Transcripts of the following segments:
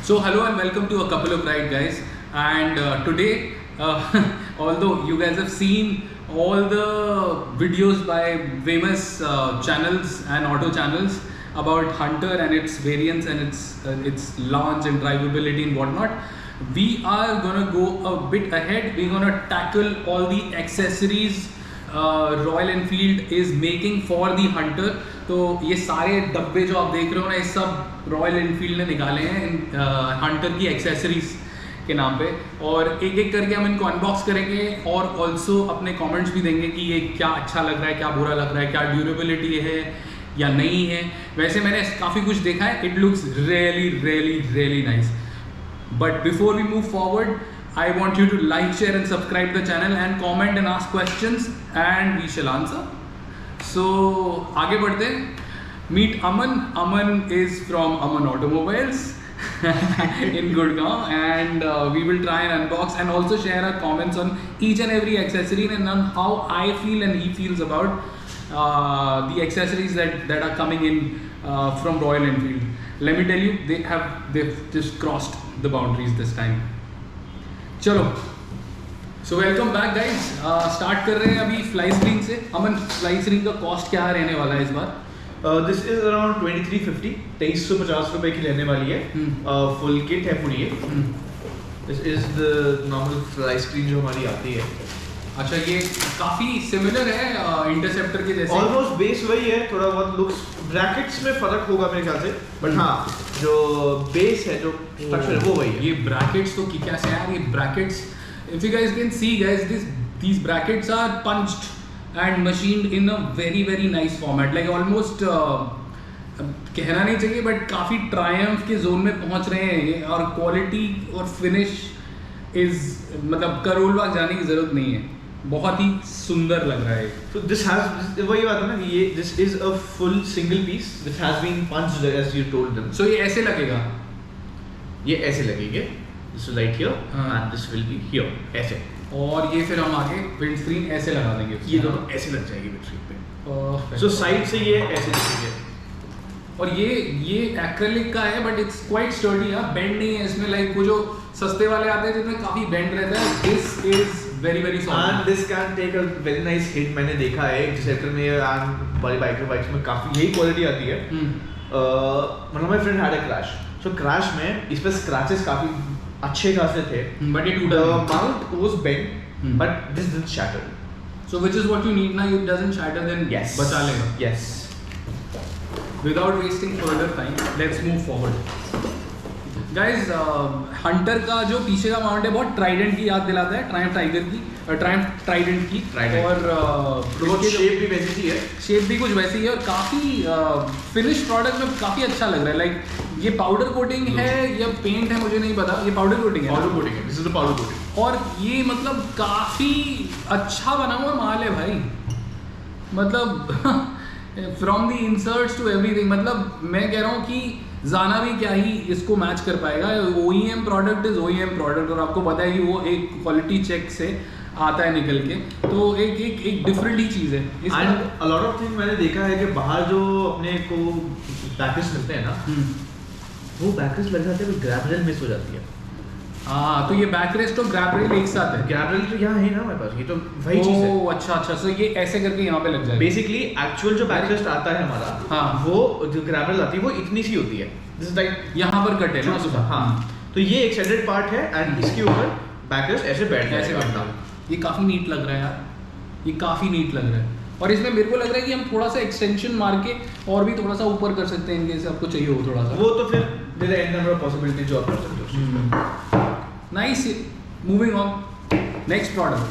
So hello and welcome to a couple of ride guys, and today although you guys have seen all the videos by famous channels and auto channels about Hunter and its variants and its launch and drivability and whatnot, we are gonna go a bit ahead. We're gonna tackle all the accessories royal Enfield is making for the Hunter. तो ये सारे डब्बे जो आप देख रहे हो ना, ये सब रॉयल एनफील्ड ने निकाले हैं हंटर की एक्सेसरीज के नाम पे, और एक एक करके हम इनको अनबॉक्स करेंगे और ऑल्सो अपने कमेंट्स भी देंगे कि ये क्या अच्छा लग रहा है, क्या बुरा लग रहा है, क्या ड्यूरेबिलिटी है या नहीं है। वैसे मैंने काफ़ी कुछ देखा है, it looks really really really nice. But before we move forward, I want you to like, share and subscribe the channel and comment and ask questions and we shall answer. So आगे बढ़ते हैं। Meet Aman. Aman is from Aman Automobiles in Gurgaon, and we will try and unbox and also share our comments on each and every accessory and on how I feel and he feels about the accessories that are coming in from Royal Enfield. Let me tell you, they've just crossed the boundaries this time. चलो, so welcome back guys. Start कर रहे हैं अभी fly screen से। अमन, fly screen का cost क्या रहने वाला है इस बार? दिस इज अराउंड 2350, 2350 रुपए की रहने वाली है। फुल किट है पूरी ये। This is the normal fly screen जो हमारी आती है। अच्छा, ये काफ़ी सिमिलर है इंटरसेप्टर के जैसे। ऑलमोस्ट बेस वही है, थोड़ा बहुत लुक्स ब्रैकेट्स में फर्क होगा मेरे ख्याल से, बट हाँ जो बेस है, जो स्ट्रक्चर है वो वही है। ये ब्रैकेट्स तो क्या से यार, ये brackets, if you guys can see guys, these brackets are punched and machined in a very very nice format, like almost कहना नहीं चाहिए बट काफ़ी ट्रायम्फ के जोन में पहुंच रहे हैं ये, और क्वालिटी और फिनिश इज मतलब करोल बाग जाने की जरूरत नहीं है, बहुत ही सुंदर लग रहा है। तो दिस हैज, वही बात है ना, ये this is a full single piece which has been punched as you told them. So ये ऐसे लगेगा, ये ऐसे लगेंगे, this is right here and this will be here, ऐसे। और ये फिर हम आगे विंड स्क्रीन ऐसे लगा देंगे, ये दोनों ऐसे लग जाएगी विंड स्क्रीन पे। सो साइड से ये ऐसे दिखेंगे। और ये एक्रेलिक का है but it's quite sturdy, bend नहीं है इसमें, लाइक वो जो सस्ते वाले आते हैं जिनमें काफी बेंड रहता है, this is very very soft and this can take a very nice hit. मैंने देखा है एक्सेप्टर में एंड बड़ी बाइक्स में काफी यही क्वालिटी आती है। मतलब my friend had a crash, so crash में इस पे स्क्रैचेस काफी अच्छे खासे थे, but it the mount was bend but this didn't shatter, so which is what you need ना, इट डजंट शैटर, देन बचा लेगा। Yes. Without wasting further time, let's move forward. Guys, Hunter का जो पीछे का माउंट है बहुत Trident की याद दिलाता है, ट्रायम्फ टाइगर की, ट्रायम्फ ट्राइडेंट की, और शेप भी वैसी ही है, शेप भी कुछ वैसी है, और काफ़ी फिनिश प्रोडक्ट में काफ़ी अच्छा लग रहा है। लाइक ये पाउडर कोटिंग है या पेंट है मुझे नहीं पता, ये पाउडर कोटिंग है। पाउडर कोटिंग है, this is the powder coating. और ये मतलब काफ़ी अच्छा बना हुआ माल है भाई, मतलब from the inserts to everything. मतलब मैं कह रहा हूँ कि जाना भी क्या ही इसको मैच कर पाएगा। OEM product is OEM product, और आपको पता है कि वो एक क्वालिटी चेक से आता है निकल के, तो एक डिफरेंट ही चीज़ है। And a lot of thing मैंने देखा है कि बाहर जो अपने को बैकरेस्ट मिलते हैं ना, वो बैकरेस्ट लग जाते हैं, ग्रैब रेल मिस हो जाती है। हाँ, तो ये बैकरेस्ट और ग्रैब रेल एक साथ है। ग्रैब रेल तो यहाँ है ना हमारे पास, ये तो वही चीज़ है। अच्छा अच्छा, सो ये ऐसे करके यहाँ पे लग जाएगा। बेसिकली एक्चुअल जो बैकरेस्ट आता है हमारा, हाँ, वो जो ग्रैब रेल आती है वो इतनी सी होती है, दिस इज लाइक यहाँ पर कट है ना। हाँ, तो ये एक्सटेंडेड पार्ट है एंड इसके ऊपर बैकरेस्ट ऐसे बैठ जाएगा। ये काफ़ी नीट लग रहा है यार, ये काफ़ी नीट लग रहा है। और इसमें मेरे को लग रहा है कि हम थोड़ा सा एक्सटेंशन मार के और भी थोड़ा सा ऊपर कर सकते हैं, इनके आपको चाहिए हो थोड़ा सा, वो तो फिर there are an number of possibilities जो आप कर सकते हो। Nice, moving on, next product.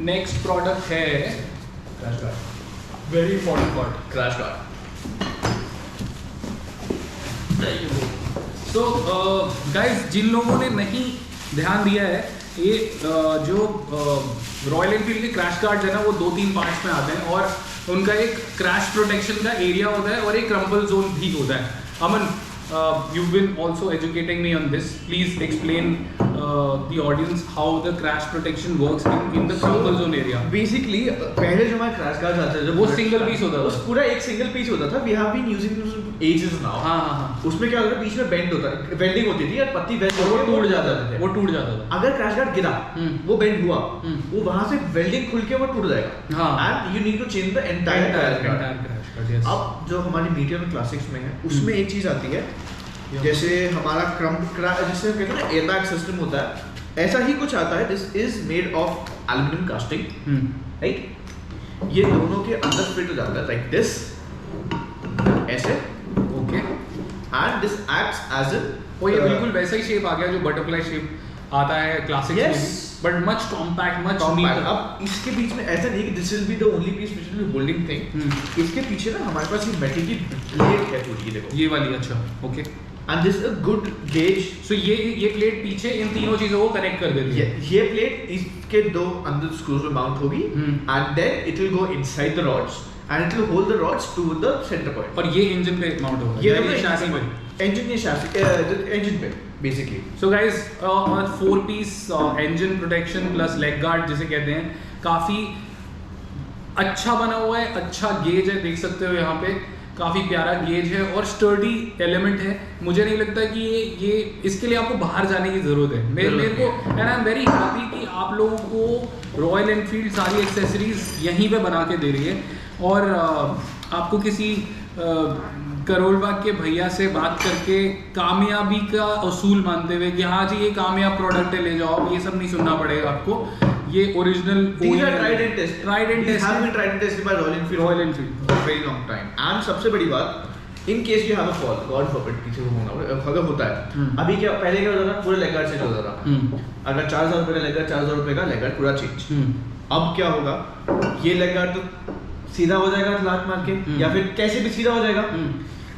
Next product है crash guard, very important part, crash guard. तो गाइस, जिन लोगों ने नहीं ध्यान दिया है, ये जो रॉयल एनफील्ड के क्रैश गार्ड्स है ना, वो 2-3 पार्ट्स में आते हैं, और उनका एक क्रैश प्रोटेक्शन का एरिया होता है और एक क्रम्बल जोन भी होता है। अमन, you've been also educating me on this. Please explain the audience how the crash protection works in the crumble zone area. Basically, पहले जो हमारा क्रैश गार्ड आता था, वो single piece होता था। उस पूरा एक सिंगल पीस होता था. We have been using this ages now. हाँ हाँ हाँ। उसमें क्या होता था, बीच में बेंड होता, वेल्डिंग होती थी और पत्ती वेल्ड वो टूट जाता था। वो टूट जाता था। अगर क्रैश गार्ड गिरा, वो बेंड हुआ, वो वहां से वेल्डिंग खुल के वो टूट जाएगा. हाँ। And you need to change the entire crash guard. crash guard, yes. अब जो हमारी मीडियम क्लासिक्स में है, उसमें एक चीज आती है, जैसे हमारा जिसे कहते हैं ना एयरबैग सिस्टम होता है, ऐसा ही कुछ आता है. This is made of aluminium casting, right. ये दोनों के अंदर फिट हो जाता है लाइक दिस, ऐसे. Okay. And this acts as oh ये बिल्कुल वैसा ही शेप आ गया जो बटरफ्लाई शेप आता है क्लासिक्स में, but much compact, much neater. अब इसके बीच में ऐसा नहीं कि this will be the only piece which will be holding thing. इसके पीछे ना हमारे पास ये मेटल की प्लेट है पूरी, ये देखो, ये वाली. अच्छा, okay. And this is a good gauge. So ये प्लेट पीछे इन तीनों चीजों को कनेक्ट कर देती है. ये प्लेट इसके दो अंदर स्क्रूज में माउंट होगी, and then it will go inside the rods and it will hold the rods to the centre point. और ये इंजन पे माउंट होगा, ये चैसी पे, इंजन पे basically. So guys, 4 piece engine protection plus leg guard जिसे कहते हैं, काफी अच्छा बना हुआ है. अच्छा गेज है, देख सकते हो यहाँ पे काफ़ी प्यारा गेज है और स्टर्डी एलिमेंट है. मुझे नहीं लगता कि ये इसके लिए आपको बाहर जाने की ज़रूरत है. मेरे को and I am very happy कि आप लोगों को रॉयल एनफील्ड सारी एक्सेसरीज यहीं पे बना के दे रही है. और आपको किसी करोल बाग के भैया से बात करके कामयाबी का असूल मानते हुए कि हाँ जी ये कामयाब प्रोडक्ट है, ले जाओ, ये सब नहीं सुनना पड़ेगा आपको. ये original tried and tested by Royal Enfield for a very long time. And सबसे बड़ी बात, in case you have a fall, God forbid किसी को होना, अगर होता है, अभी क्या पहले क्या होता था, पूरा लेग गार्ड चेंज होता था. अगर 4,000 रुपए का लेग गार्ड, 4,000 रुपए का लेग गार्ड पूरा चेंज. अब क्या होगा, ये लेग गार्ड तो सीधा हो जाएगा लात मार के, या फिर कैसे भी सीधा हो जाएगा.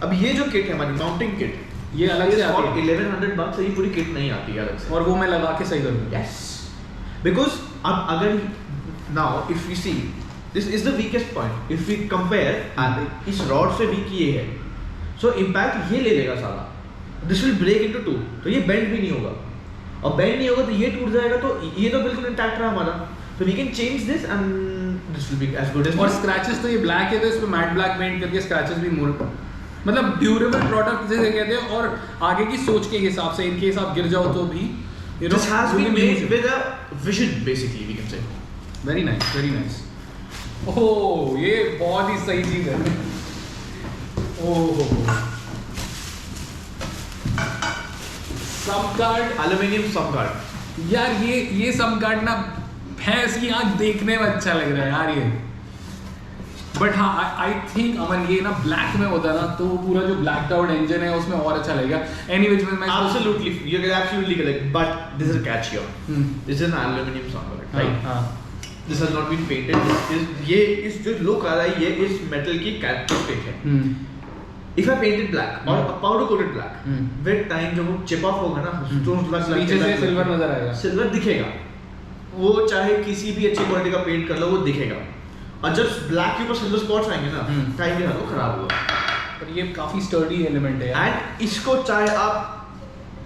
अब ये जो किट है हमारी माउंटिंग किट, ये अलग से आती है. 1100 बात से ये पूरी किट नहीं आती है अलग से, और वो मैं लगा के सही करूँगा. yes, because अब अगर now if we see this is the weakest point, if we compare and इस रॉड से वीक ये है, so impact ये ले लेगा सारा, this will break into two, तो ये बेंड भी नहीं होगा, और बेंड नहीं होगा तो ये टूट जाएगा, तो ये तो बिल्कुल इंटैक्ट रहा हमारा. so we can change this and this will be as good as. और स्क्रैचेस तो ये ब्लैक है तो इस पे मैट ब्लैक पेंट करके स्क्रैचेस भी मोर, मतलब ड्यूरेबल प्रोडक्ट जिसे कहते हैं. और आगे की सोच के हिसाब से, इनकेस आप गिर जाओ तो भी this has been made with a vision basically, we can say. Very nice, very nice. ओह ये बहुत ही सही चीज है. ओह सब गार्ड, एल्यूमिनियम सब गार्ड. यार ये सब गार्ड ना भैंस की आंख देखने में अच्छा लग रहा है यार ये. बट हाँ आई थिंक अमन ये ना ब्लैक में होता है ना, तो पूरा जो ब्लैक आउट इंजन है उसमें और अच्छा लगेगा. एनीवेज मैं absolutely you're absolutely correct, but this is a catch here. This is an aluminum soundbar, right? This has not been painted. This is ये इस जो look आ रहा है, ये इस metal की characteristic है. If I painted black or powder coated black, with time जब वो chip off होगा ना, stones लग पीछे से सिल्वर नजर आएगा, सिल्वर दिखेगा. वो चाहे किसी भी अच्छी क्वालिटी का पेंट कर लो, वो दिखेगा. और जब ब्लैक के ऊपर सिल्वर स्पॉट्स आएंगे ना, टाइम के साथ वो खराब होगा. पर ये काफी स्टर्डी एलिमेंट है यार. एंड इसको चाहे आप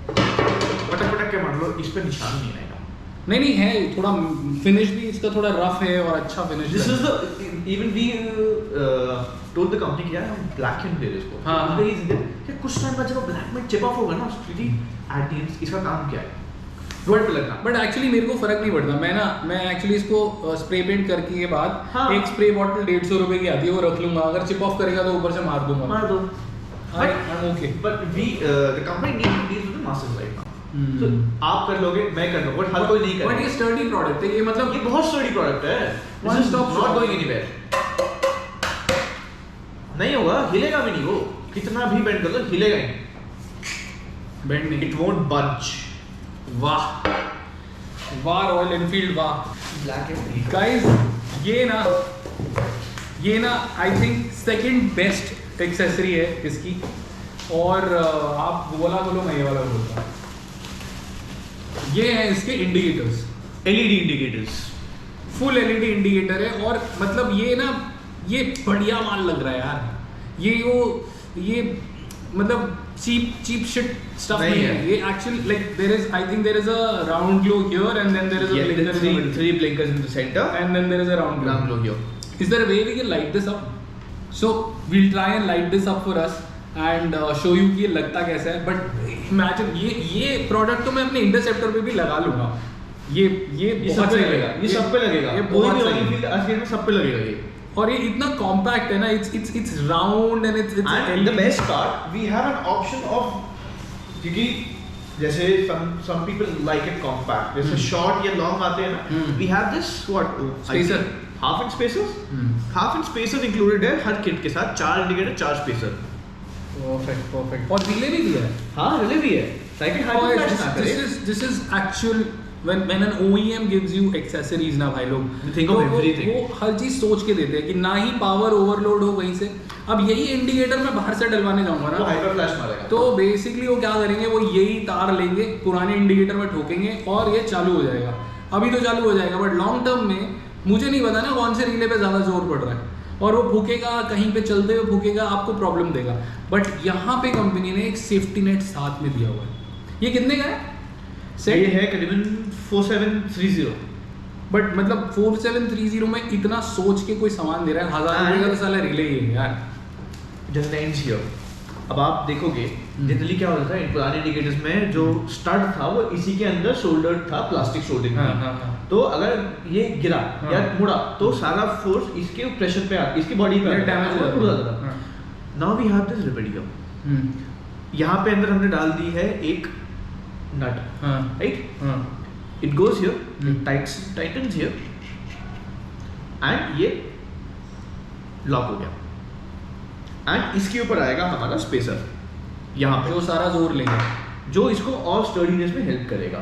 पटक के मार लो, इस पे निशान नहीं आएगा. नहीं है, थोड़ा फिनिश भी इसका थोड़ा रफ है और अच्छा finish. This is the even we told the company कि यार हम ब्लैक क्यों दे रहे इसको. हाँ. कि कुछ टाइम बाद जब ब्लैक में चिप ऑफ होगा ना, स्ट्रीटी एट इसका काम क्या है, रोड पे लगना. बट एक्चुअली मेरे को फर्क नहीं पड़ता. मैं एक्चुअली इसको स्प्रे पेंट करके के बाद, हाँ. एक स्प्रे बॉटल 150 रुपए की आती है, वो रख लूंगा. अगर चिप ऑफ करेगा तो ऊपर से मार दूंगा. मार दो. Okay. But we the company needs to do the masters right now. तो आप कर लोगे, मैं कर लूंगा, बट हर कोई नहीं करेगा. बट ये स्टर्डी प्रोडक्ट है, ये मतलब ये बहुत स्टर्डी प्रोडक्ट है. One stop shop. Not going anywhere. नहीं होगा, हिलेगा भी नहीं. वो कितना भी बेंड कर लो, हिलेगा ही नहीं. बेंड नहीं. It won't bunch. वाह वाह रॉयल एनफील्ड वाह. ब्लैक है गाइस, ये ना I think second best accessory है इसकी. और आप बोला बोलो, मैं ये वाला बोलता. ये है इसके indicators, LED indicators. Full LED indicator है. और मतलब ये ना, ये बढ़िया माल लग रहा है यार. ये मतलब cheap shit stuff नहीं नहीं है है। ये actually like I think there is a round glow here and then there is a blinker in the middle. three blinkers in the center And then there is a round glow. ground glow here. Is there a way we can light this up? So we'll try and light this up for us and show you कि ये लगता कैसा है. But imagine ये product तो मैं अपने Interceptor पे भी लगा लूँगा. ये ये बहुत सब पे सही लगेगा, ये सब पे लगेगा, ये कोई बहुत भी सही ऑयल है. फील्ड आज के डेट में सब पे लगेगा ये. और ये इतना कॉम्पैक्ट है ना, it's round and it's And the best part, we have an option of क्योंकि जैसे some people like it compact, जैसे short या long आते हैं ना, we have this what Spacer. half inch spacers, half inch spacers included है हर kit के साथ, 4 indicator 4 spacer. perfect. और रिले भी दिया है. हाँ रिले भी है. साइकिल हाई फ्लैश ना करे. This is actual when an OEM gives you accessories ना भाई लोग, You think of everything. वो हर चीज सोच के देते हैं कि ना ही पावर ओवरलोड हो कहीं से. अब यही इंडिकेटर मैं बाहर से डलवाने जाऊंगा वो ना, हाइपर फ्लैश मारेगा. तो बेसिकली वो क्या करेंगे, वो यही तार लेंगे पुराने इंडिकेटर में ठोकेंगे और ये चालू हो जाएगा. अभी तो चालू हो जाएगा बट लॉन्ग टर्म में मुझे नहीं पता ना कौन से रिले पे ज़्यादा जोर पड़ रहा है, और वो फूकेगा कहीं पे चलते हुए फूकेगा, आपको प्रॉब्लम देगा. बट यहाँ पे कंपनी ने एक सेफ्टी नेट साथ में दिया हुआ है. ये कितने का है ये है करीबन 4730. बट मतलब 4730 में इतना सोच के कोई सामान दे रहा है. 1000 रुपये का तो साला रिले ही है यार. Just ends here. अब आप देखोगे जनरली क्या होता था इन पुराने इंडिकेटर्स में, जो स्टड था वो इसी के अंदर शोल्डर था, प्लास्टिक शोल्डरिंग में. हाँ. तो अगर ये गिरा हाँ. या मुड़ा तो सारा फोर्स इसके प्रेशर पे आता, इसकी बॉडी पे डैमेज हो जाता था. है. नाउ वी हैव दिस रिपेडियम. यहाँ पे अंदर हमने डाल दी है एक nut, right. It goes here, it tightens here and ये लॉक हो गया. एंड इसके ऊपर आएगा हमारा स्पेसर यहाँ पे, जो सारा जोर लेगा, जो इसको और स्टर्डीनेस में हेल्प करेगा.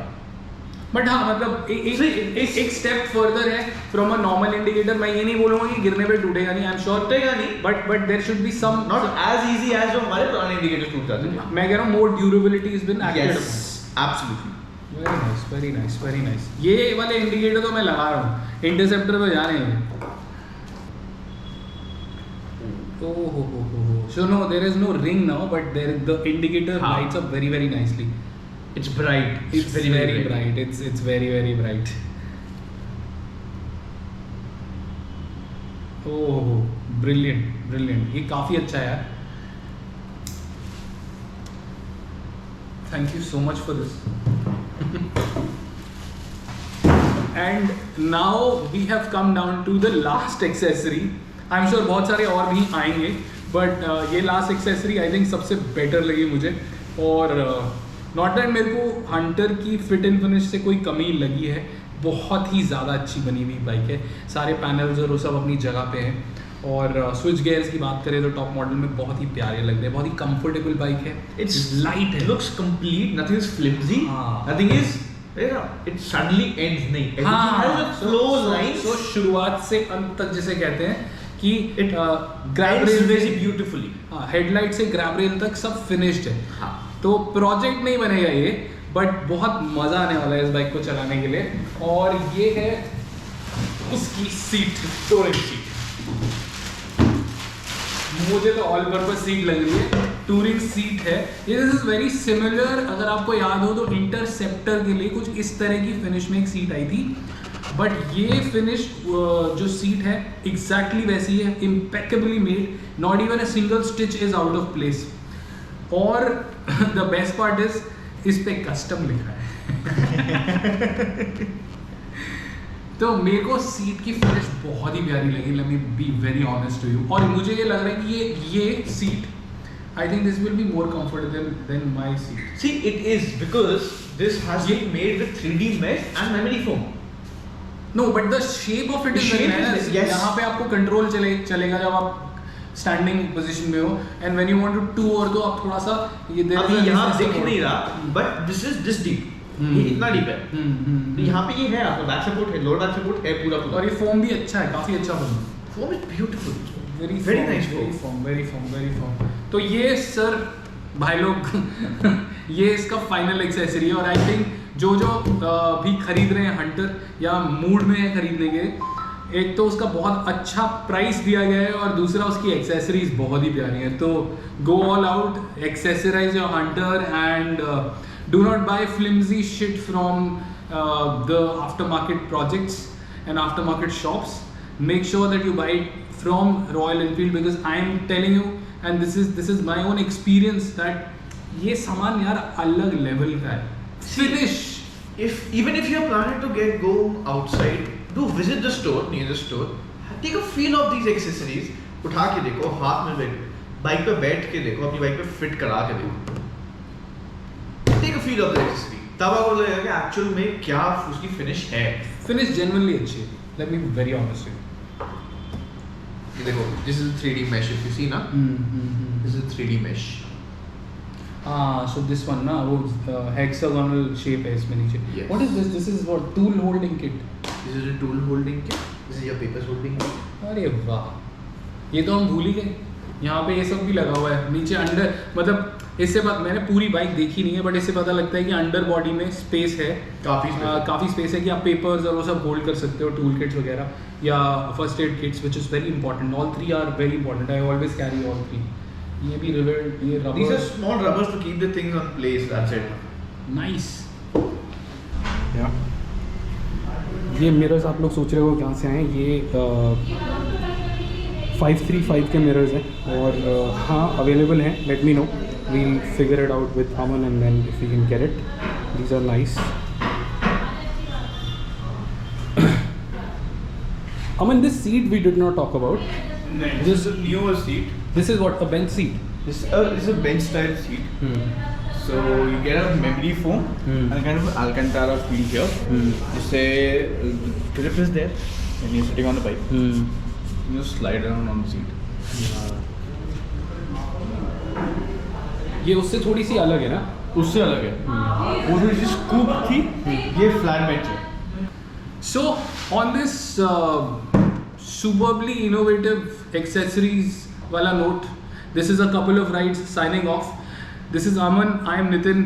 बट हाँ मतलब एक स्टेप फर्दर है फ्रॉम अ नॉर्मल इंडिकेटर. मैं ये नहीं बोलूंगा कि गिरने पे टूटेगा नहीं, आई एम श्योर टूटेगा नहीं, but there should be some not as easy as जो हमारे पुराने इंडिकेटर टूट जाते थे. मैं कह रहा हूँ more durability is been acted. Yes absolutely. Very nice. ये वाले इंडिकेटर तो मैं लगा रहा हूँ इंटरसेप्टर पे जा रहे हैं. So no, there is no ring now, but the indicator हाँ. lights up very nicely. It's bright. It's very bright. It's very bright. Oh, brilliant. ये काफी अच्छा है यार. Thank you so much for this. And now we have come down to the last accessory. I'm sure बहुत सारे और भी आएंगे, but ये last accessory I think सबसे better लगी मुझे. और नॉट दैट मेरे को हंटर की फिट एंड फिनिश से कोई कमी लगी है. बहुत ही ज़्यादा अच्छी बनी हुई बाइक है. सारे पैनल्स और वो सब अपनी जगह पे हैं. और स्विच गियर्स की बात करें तो टॉप मॉडल में बहुत ही प्यारे लग रहे हैं. बहुत ही कंफर्टेबल बाइक है. It's लाइट है. looks complete. Nothing is flimsy. हाँ. Nothing is. It suddenly ends नहीं. Everything has a flow lines. So शुरुआत से अंत तक जिसे कहते हैं कि It grab ends rail very beautifully. Headlight से ग्रैब रेल तक सब फिनिश्ड है. हाँ. तो प्रोजेक्ट नहीं बनेगा ये, बट बहुत मज़ा आने वाला है इस बाइक को चलाने के लिए. और ये है उसकी सीट, टूरिंग सीट. मुझे तो ऑल पर्पस सीट लग रही है. टूरिंग सीट है ये. This is very similar. अगर आपको याद हो तो इंटरसेप्टर के लिए कुछ इस तरह की फिनिश में एक सीट आई थी, बट ये फिनिश जो सीट है एग्जैक्टली वैसी है. Impeccably made. Not even a single stitch is out of place. और द बेस्ट पार्ट इज इस पे कस्टम लिखा है. तो मेरे को सीट की फिनिश बहुत ही प्यारी लगी. Let me be very honest to you. और मुझे ये लग रहा है कि ये seat I think this will be more comfortable than my seat. See, it is because this has been made with 3D mesh and memory foam. No but the shape of it is very nice. yes. यहाँ पे आपको control चलेगा जब आप standing position में हो. And when you want to tour तो आप थोड़ा सा ये अभी यहाँ दिख नहीं रहा, but this is this deep. ये इतना डीप है. तो यहाँ पे ये है आपका बैक सपोर्ट है, लोअर बैक सपोर्ट है पूरा. और ये फोम भी अच्छा है, काफी अच्छा foam. Foam is beautiful. Very nice foam. Very foam. तो ये सर भाई लोग ये इसका फाइनल एक्सेसरी है. और आई थिंक जो भी खरीद रहे हैं हंटर या मूड में है खरीदने के, एक तो उसका बहुत अच्छा प्राइस दिया गया है और दूसरा उसकी एक्सेसरीज बहुत ही प्यारी हैं. तो go all out, accessorise your Hunter and do not buy flimsy shit from the after market projects and aftermarket shops. Make sure that you buy it from Royal Enfield because I am telling you, and this is my own experience, that ये सामान यार अलग level का है. Finish. Even if you're planning to go outside, do visit the store, near the store. Take a feel of these accessories. उठा के देखो, हाथ में बाइक पे बैठ के देखो, अपनी बाइक पे फिट करा के देखो. Take a feel of the accessory. तब आपको लगेगा कि एक्चुअल में क्या उसकी फिनिश है. फिनिश जेन्युइनली अच्छी है. Late me be very honest. ये देखो, this is 3D mesh. if you see ना, this is 3D mesh. So this one ना वो hexagonal shape है इसमें नीचे. Yes. What is this? This is what tool holding kit. This is a tool holding kit. This is your papers holding kit. अरे वाह, ये तो हम भूल ही गए. यहाँ पे ये सब भी लगा हुआ है नीचे अंडर. मतलब इससे मैंने पूरी बाइक देखी नहीं है बट इससे पता लगता है कि अंडर बॉडी में स्पेस है, काफ़ी स्पेस है कि आप पेपर्स और वो सब होल्ड कर सकते हो, टूल किट्स वगैरह या first aid kits which is very important. All three are very important. I always carry all three. ये भी ये rubber. These are small rubbers to keep the things on place. That's it. Nice. ये mirrors आप लोग सोच रहे हो कहाँ से आए. ये 535 के मिरर्स हैं और हाँ अवेलेबल हैं. Let me know. We'll figure it out with Aman and then if we can get it. These are nice. Aman, this seat we did not talk about. This is a newer seat. This is what, a bench seat? This is a bench style seat. So you get a memory foam and kind of Alcantara feel here. Just say grip is there when you're sitting on the bike. You just slide around on the seat. ये उससे थोड़ी सी अलग है ना. उससे अलग है. वो थोड़ी सी स्कूप थी, ये फ्लैट बेंच है. So on this superbly innovative accessories wala note, this is a couple of rides signing off. This is Aman, I am Nitin,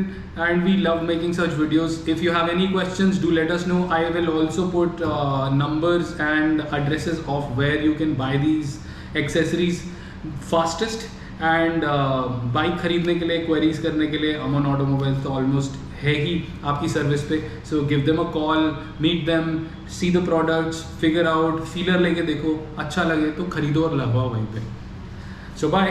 and we love making such videos. If you have any questions, do let us know. I will also put numbers and addresses of where you can buy these accessories fastest. And bike खरीदने के लिए, queries करने के लिए अमन automobiles तो almost है ही आपकी service पे. So give them a call, meet them, see the products, figure out, feeler लेके देखो, अच्छा लगे तो खरीदो और लगवाओ वहीं पे. सो बाय.